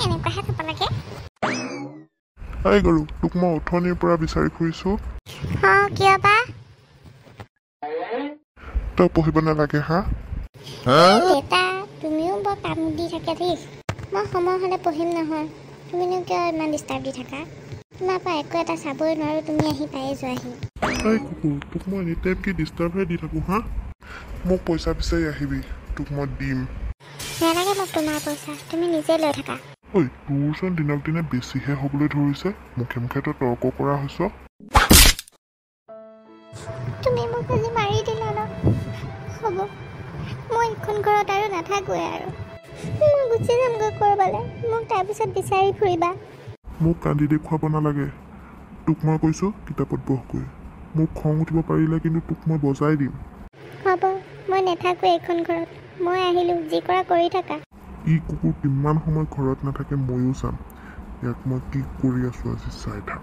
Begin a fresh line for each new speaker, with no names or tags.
এনেকুৱাহে থ'ব লাগে।
এই গৰু তোক মই অথনিৰ পৰা বিচাৰি ফুৰিছোঁ।
কিয় বা?
তই পঢ়িব নালাগে হা?
দেউতা তুমিও বৰ কাম দি থাকে দেই। মই সময় হ'লে পঢ়িম নহয়, তুমিনো কিয় ইমান ডিষ্টাৰ্ব দি থাকা? তোমাৰ পৰা একো এটা চাবই নোৱাৰোঁ, তুমি আহি পায়ে যোৱাহি।
এই কুকুৰ তোক মই এনি টাইম কি ডিষ্টাৰ্বহে দি থাকোঁ হা? মোক পইচা বিচাৰি আহিবি, তোক মই দিম।
নালাগে মোক তোমাৰ পইচা, তুমি নিজে লৈ থাকা।
ঐ তোৰচোন দিনক দিনে বেছিহে হ'বলৈ ধৰিছে, মুখে মুখে তই তৰ্ক কৰা হৈছ।
তুমি মোক আজি মাৰি দিলা ন? হ'ব, মই এইখন ঘৰত আৰু নাথাকোৱে আৰু। মই গুচি যামগৈ ক'ৰবালৈ, মোক তাৰপিছত বিচাৰি ফুৰিবা।
মোক কান্দি দেখুৱাব নালাগে, তোক মই কৈছোঁ কিতাপত বহকৈ। মোক খং উঠিব পাৰিলে কিন্তু তোক মই বজাই দিম।
হ'ব, মই নাথাকোঁ এইখন ঘৰত, মই আহিলোঁ, যি কৰা কৰি থাকা।
ই কুকুৰ কিমান সময় ঘৰত নাথাকে ময়ো চাম, ইয়াক মই কি কৰি আছোঁ আজি চাই থাক।